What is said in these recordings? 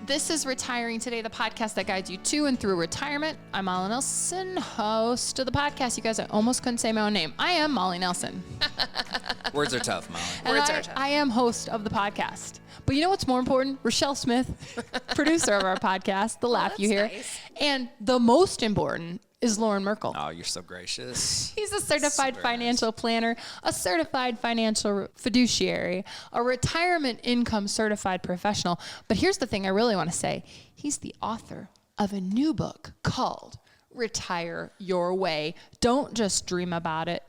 This is Retiring Today, the podcast that guides you to and through retirement. I'm Molly Nelson, host of the podcast. You guys, I almost couldn't say my own name. I am Molly Nelson. Words are tough, Molly. I am host of the podcast. But you know what's more important? Richelle Smith, producer of our podcast, the laugh you hear. Nice. And the most important is Loren Merkle. Oh, you're so gracious. He's a certified financial planner, a certified financial fiduciary, a retirement income certified professional. But here's the thing I really want to say. He's the author of a new book called Retire Your Way. Don't just dream about it.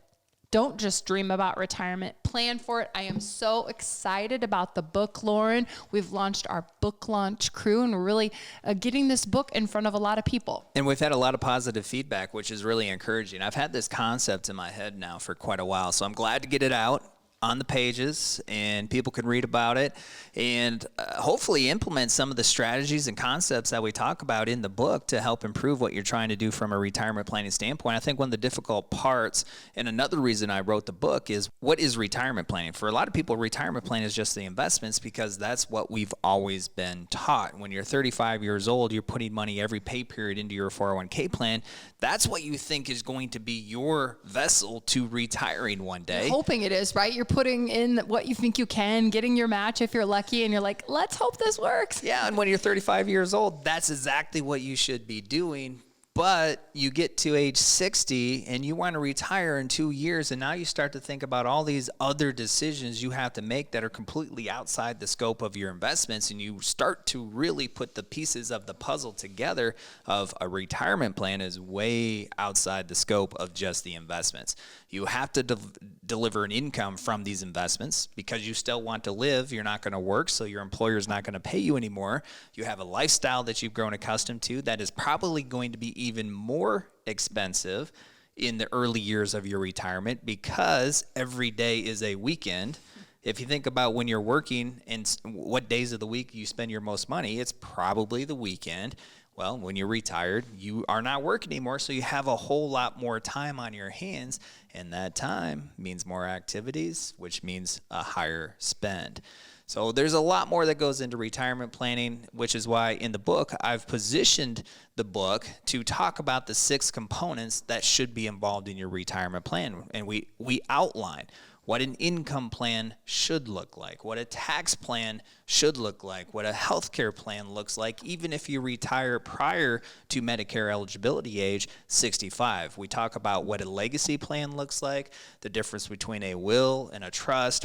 Don't just dream about retirement. Plan for it. I am so excited about the book, Loren. We've launched our book launch crew, and we're really getting this book in front of a lot of people. And we've had a lot of positive feedback, which is really encouraging. I've had this concept in my head now for quite a while, so I'm glad to get it out on the pages and people can read about it and hopefully implement some of the strategies and concepts that we talk about in the book to help improve what you're trying to do from a retirement planning standpoint. I think one of the difficult parts, and another reason I wrote the book, is what is retirement planning? For a lot of people, retirement planning is just the investments because that's what we've always been taught. When you're 35 years old, you're putting money every pay period into your 401k plan. That's what you think is going to be your vessel to retiring one day. You're hoping it is, right? You're putting in what you think you can, getting your match if you're lucky, and you're like, let's hope this works. Yeah, and when you're 35 years old, that's exactly what you should be doing. But you get to age 60 and you want to retire in 2 years, and now you start to think about all these other decisions you have to make that are completely outside the scope of your investments, and you start to really put the pieces of the puzzle together of a retirement plan is way outside the scope of just the investments. You have to deliver an income from these investments because you still want to live. You're not going to work, so your employer's not going to pay you anymore. You have a lifestyle that you've grown accustomed to that is probably going to be even more expensive in the early years of your retirement because every day is a weekend. If you think about when you're working and what days of the week you spend your most money, it's probably the weekend. Well, when you're retired, you are not working anymore, so you have a whole lot more time on your hands, and that time means more activities, which means a higher spend. So there's a lot more that goes into retirement planning, which is why in the book, I've positioned the book to talk about the 6 components that should be involved in your retirement plan. And we outline what an income plan should look like, what a tax plan should look like, what a healthcare plan looks like, even if you retire prior to Medicare eligibility age 65. We talk about what a legacy plan looks like, the difference between a will and a trust,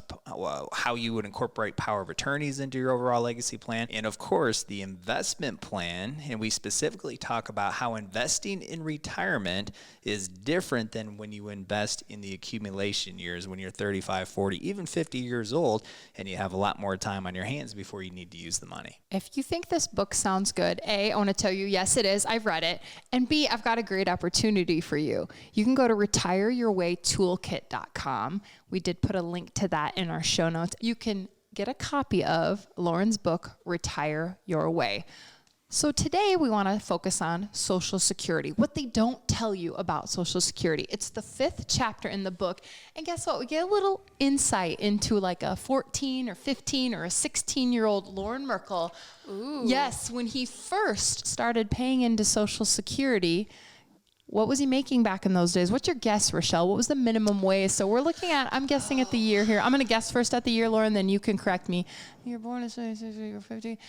how you would incorporate power of attorneys into your overall legacy plan, and of course, the investment plan. And we specifically talk about how investing in retirement is different than when you invest in the accumulation years when you're 35, 40, even 50 years old, and you have a lot more time on your hands before you need to use the money. If you think this book sounds good, A, I want to tell you, yes, it is. I've read it. And B, I've got a great opportunity for you. You can go to retireyourwaytoolkit.com. We did put a link to that in our show notes. You can get a copy of Loren's book, Retire Your Way. So today we want to focus on Social Security, what they don't tell you about Social Security. It's the 5th chapter in the book. And guess what? We get a little insight into like a 14 or 15 or a 16-year-old Loren Merkle. Ooh. Yes, when he first started paying into Social Security, what was he making back in those days? What's your guess, Richelle? What was the minimum wage? So we're looking at, I'm guessing at the year here. I'm going to guess first at the year, Loren, then you can correct me. You're born in you're 50.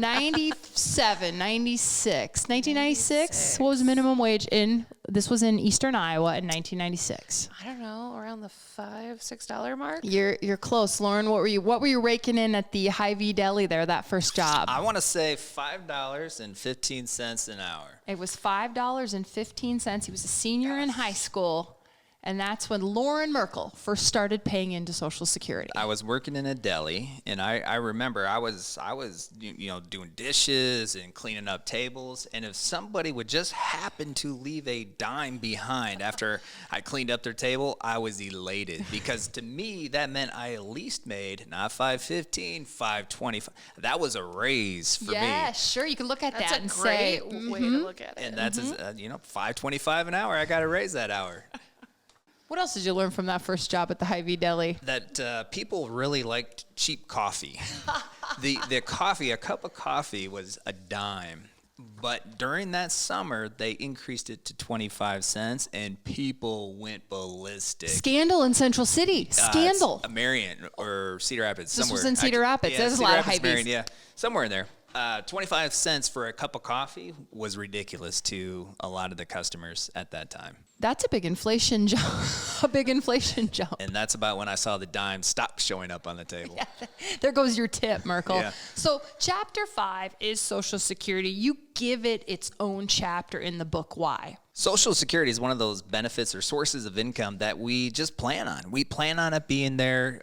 97, 96. 1996, what was minimum wage in, this was in Eastern Iowa in 1996. I don't know, around the $5-6 mark. You're close, Loren. What were you raking in at the Hy-Vee Deli there, that first job? I want to say $5.15 an hour. It was $5.15. He was a senior in high school. And that's when Loren Merkle first started paying into Social Security. I was working in a deli, and I remember I was doing dishes and cleaning up tables, and if somebody would just happen to leave a dime behind after I cleaned up their table, I was elated because to me that meant I at least made not $5.15, $5.25. That was a raise for me. Yeah, sure. You can look at That's that a and great say, way to look at it. And that's $5.25 an hour. I got to raise that hour. What else did you learn from that first job at the Hy-Vee Deli? That people really liked cheap coffee. The coffee, a cup of coffee was a dime. But during that summer, they increased it to 25 cents, and people went ballistic. Scandal in Central City. Scandal. Marion or Cedar Rapids. This somewhere. was in Cedar Rapids. Yeah, There's Cedar a lot Rapids, of Hy-Vees. Marion, yeah, somewhere in there. 25 cents for a cup of coffee was ridiculous to a lot of the customers at that time. That's a big inflation jump. A big inflation jump. And that's about when I saw the dime stock showing up on the table. Yeah, there goes your tip, Merkle. Yeah. So chapter 5 is Social Security. You give it its own chapter in the book. Why? Social Security is one of those benefits or sources of income that we just plan on. We plan on it being there.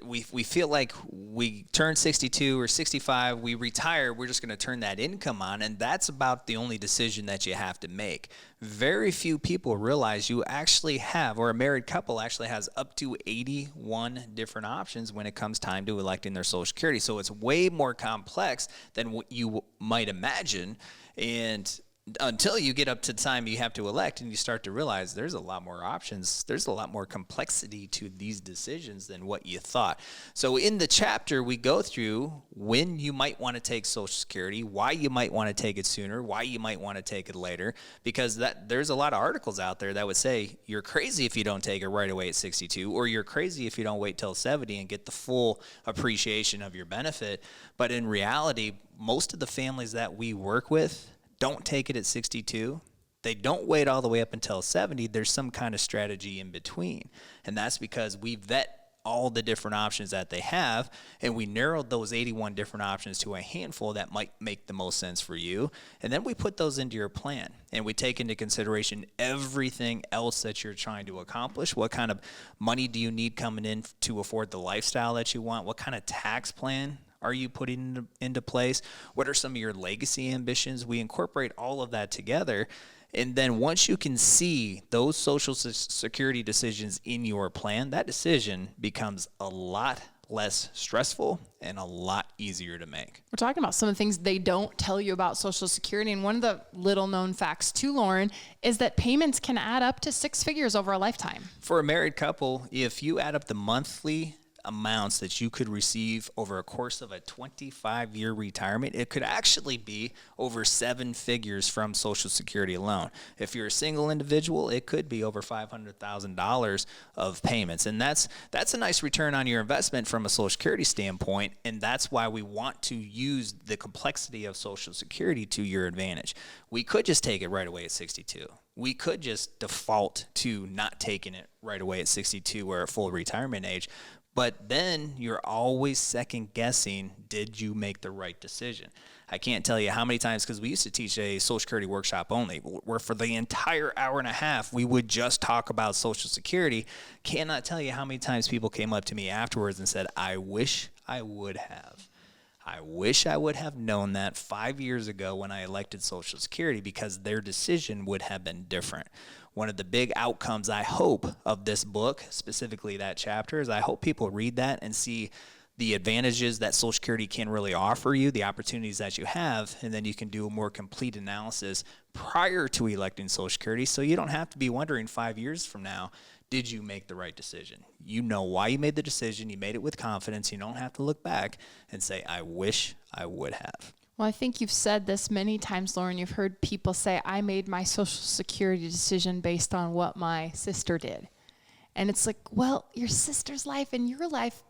We feel like we turn 62 or 65, we retire, we're just going to turn that income on, and that's about the only decision that you have to make. Very few people realize you actually have, or a married couple actually has up to 81 different options when it comes time to electing their Social Security. So it's way more complex than what you might imagine. And until you get up to the time you have to elect and you start to realize there's a lot more options, there's a lot more complexity to these decisions than what you thought. So in the chapter, we go through when you might want to take Social Security, why you might want to take it sooner, why you might want to take it later, because there's a lot of articles out there that would say you're crazy if you don't take it right away at 62, or you're crazy if you don't wait till 70 and get the full appreciation of your benefit. But in reality, most of the families that we work with don't take it at 62. They don't wait all the way up until 70. There's some kind of strategy in between. And that's because we vet all the different options that they have, and we narrowed those 81 different options to a handful that might make the most sense for you. And then we put those into your plan, and we take into consideration everything else that you're trying to accomplish. What kind of money do you need coming in to afford the lifestyle that you want? What kind of tax plan are you putting into place? What are some of your legacy ambitions? We incorporate all of that together. And then once you can see those Social Security decisions in your plan, that decision becomes a lot less stressful and a lot easier to make. We're talking about some of the things they don't tell you about Social Security. And one of the little known facts too, Loren, is that payments can add up to 6 figures over a lifetime. For a married couple, if you add up the monthly amounts that you could receive over a course of a 25-year retirement, it could actually be over 7 figures from Social Security alone. If you're a single individual, it could be over $500,000 of payments. And that's a nice return on your investment from a Social Security standpoint, and that's why we want to use the complexity of Social Security to your advantage. We could just take it right away at 62. We could just default to not taking it right away at 62 or at full retirement age. But then you're always second guessing, did you make the right decision? I can't tell you how many times, because we used to teach a Social Security workshop only, where for the entire hour and a half, we would just talk about Social Security. Cannot tell you how many times people came up to me afterwards and said, I wish I would have. I wish I would have known that 5 years ago when I elected Social Security, because their decision would have been different. One of the big outcomes, I hope, of this book, specifically that chapter, is I hope people read that and see the advantages that Social Security can really offer you, the opportunities that you have, and then you can do a more complete analysis prior to electing Social Security, so you don't have to be wondering 5 years from now, did you make the right decision? You know why you made the decision. You made it with confidence. You don't have to look back and say, I wish I would have. Well, I think you've said this many times, Loren. You've heard people say, I made my Social Security decision based on what my sister did. And it's like, well, your sister's life and your life,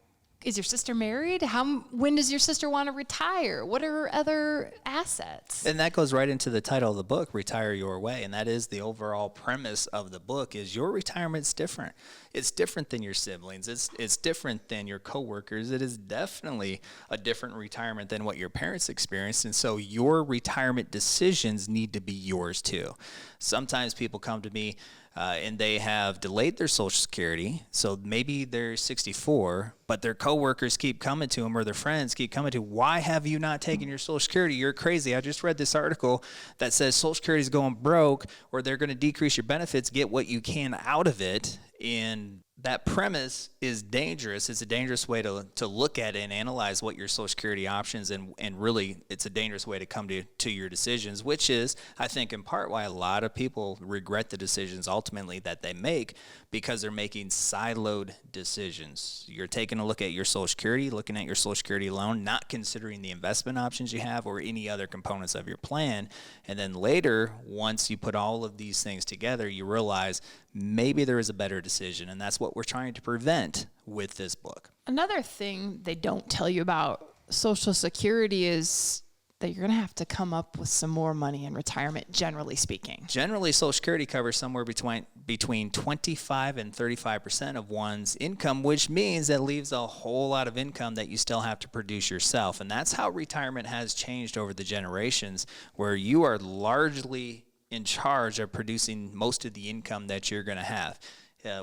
is your sister married? When does your sister want to retire? What are her other assets? And that goes right into the title of the book, Retire Your Way. And that is the overall premise of the book, is your retirement's different. It's different than your siblings. It's different than your coworkers. It is definitely a different retirement than what your parents experienced. And so your retirement decisions need to be yours too. Sometimes people come to me and they have delayed their Social Security. So maybe they're 64, but their coworkers keep coming to them, or their friends keep coming to, why have you not taken your Social Security? You're crazy. I just read this article that says Social Security is going broke, or they're going to decrease your benefits. Get what you can out of it. And that premise is dangerous. It's a dangerous way to look at it and analyze what your Social Security options, and really it's a dangerous way to come to your decisions, which is, I think, in part why a lot of people regret the decisions ultimately that they make, because they're making siloed decisions. You're taking a look at your Social Security, looking at your Social Security loan, not considering the investment options you have or any other components of your plan. And then later, once you put all of these things together, you realize maybe there is a better decision. And that's what we're trying to prevent with this book. Another thing they don't tell you about Social Security is that you're going to have to come up with some more money in retirement, generally speaking. Generally, Social Security covers somewhere between 25 and 35% of one's income, which means that leaves a whole lot of income that you still have to produce yourself. And that's how retirement has changed over the generations, where you are largely in charge of producing most of the income that you're going to have.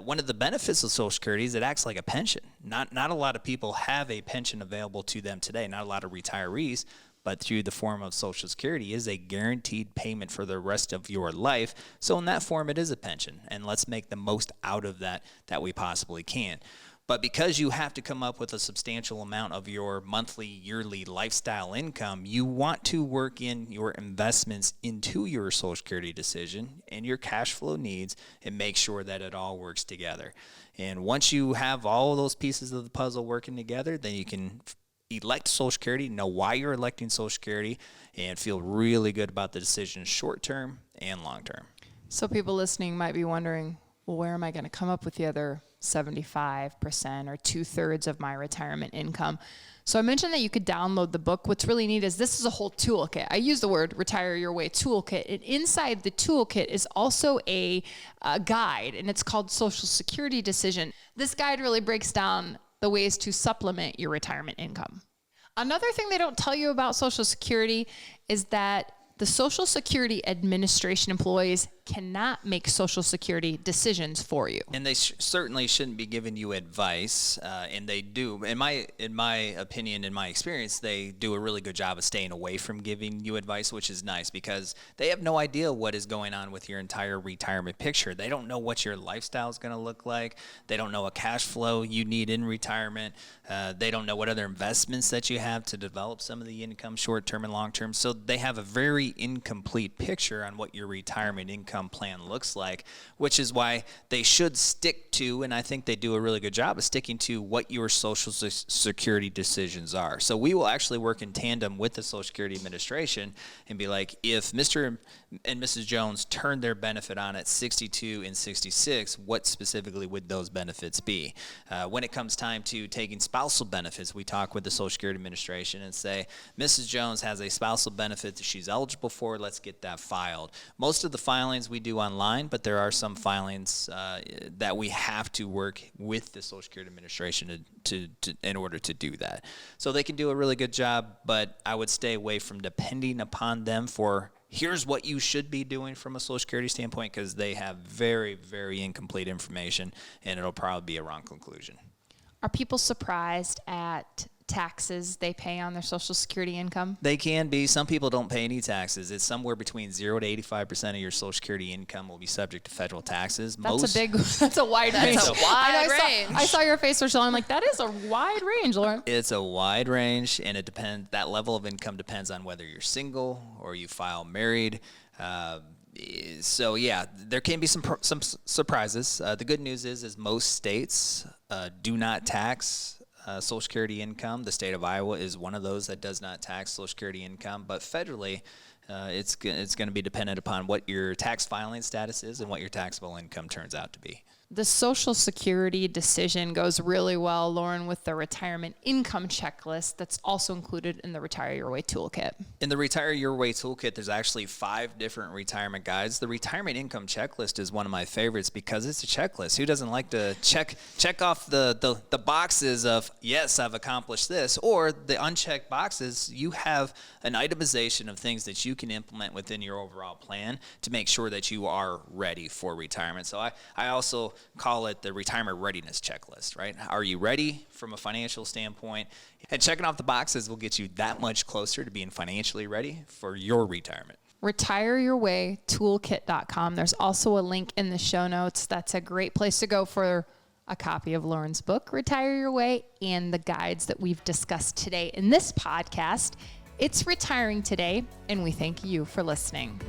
One of the benefits of Social Security is it acts like a pension. Not a lot of people have a pension available to them today, not a lot of retirees, but through the form of Social Security is a guaranteed payment for the rest of your life. So in that form, it is a pension, and let's make the most out of that we possibly can. But because you have to come up with a substantial amount of your monthly, yearly lifestyle income, you want to work in your investments into your Social Security decision and your cash flow needs and make sure that it all works together. And once you have all of those pieces of the puzzle working together, then you can elect Social Security, know why you're electing Social Security, and feel really good about the decision short term and long term. So people listening might be wondering, well, where am I going to come up with the other 75% or 2/3 of my retirement income? So I mentioned that you could download the book. What's really neat is this is a whole toolkit. I use the word Retire Your Way toolkit. And inside the toolkit is also a guide, and it's called Social Security Decision. This guide really breaks down the ways to supplement your retirement income. Another thing they don't tell you about Social Security is that the Social Security Administration employees cannot make Social Security decisions for you. And they certainly shouldn't be giving you advice, and they do. In my opinion, in my experience, they do a really good job of staying away from giving you advice, which is nice because they have no idea what is going on with your entire retirement picture. They don't know what your lifestyle is going to look like. They don't know what cash flow you need in retirement. They don't know what other investments that you have to develop some of the income, short-term and long-term. So they have a very incomplete picture on what your retirement income plan looks like, which is why they should stick to, and I think they do a really good job of sticking to, what your Social Security decisions are. So we will actually work in tandem with the Social Security Administration and be like, if Mr. and Mrs. Jones turned their benefit on at 62 and 66, what specifically would those benefits be? When it comes time to taking spousal benefits, we talk with the Social Security Administration and say, Mrs. Jones has a spousal benefit that she's eligible for, let's get that filed. Most of the filings we do online, but there are some filings that we have to work with the Social Security Administration to in order to do that. So they can do a really good job, but I would stay away from depending upon them for here's what you should be doing from a Social Security standpoint, because they have very, very incomplete information, and it'll probably be a wrong conclusion. Are people surprised at taxes they pay on their Social Security income? They can be. Some people don't pay any taxes. It's somewhere between 0 to 85% of your Social Security income will be subject to federal taxes. That's a wide range. That's a wide range. I saw your face, Richelle. I'm like, that is a wide range, Loren. It's a wide range, and it depends. That level of income depends on whether you're single or you file married. So yeah, there can be some surprises. The good news is most states do not tax Social Security income. The state of Iowa is one of those that does not tax Social Security income, but federally, it's going to be dependent upon what your tax filing status is and what your taxable income turns out to be. The Social Security decision goes really well, Loren, with the retirement income checklist that's also included in the Retire Your Way toolkit. In the Retire Your Way toolkit, there's actually 5 different retirement guides. The retirement income checklist is one of my favorites because it's a checklist. Who doesn't like to check off the boxes of, yes, I've accomplished this, or the unchecked boxes, you have an itemization of things that you can implement within your overall plan to make sure that you are ready for retirement. So I also call it the retirement readiness checklist, right? Are you ready from a financial standpoint? And checking off the boxes will get you that much closer to being financially ready for your retirement. RetireYourWayToolkit.com. There's also a link in the show notes. That's a great place to go for a copy of Loren's book, Retire Your Way, and the guides that we've discussed today in this podcast. It's retiring today, and we thank you for listening.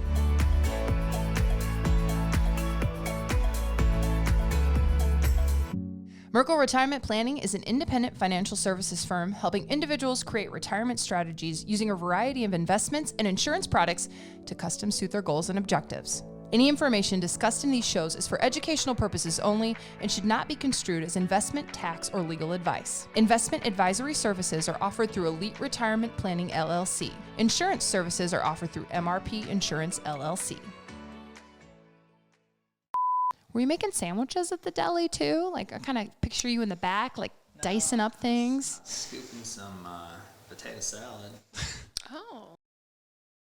Merkle Retirement Planning is an independent financial services firm helping individuals create retirement strategies using a variety of investments and insurance products to custom suit their goals and objectives. Any information discussed in these shows is for educational purposes only and should not be construed as investment, tax, or legal advice. Investment advisory services are offered through Elite Retirement Planning, LLC. Insurance services are offered through MRP Insurance, LLC. Were you making sandwiches at the deli too? Like, I kind of picture you in the back, like dicing up things. Scooping some potato salad. Oh.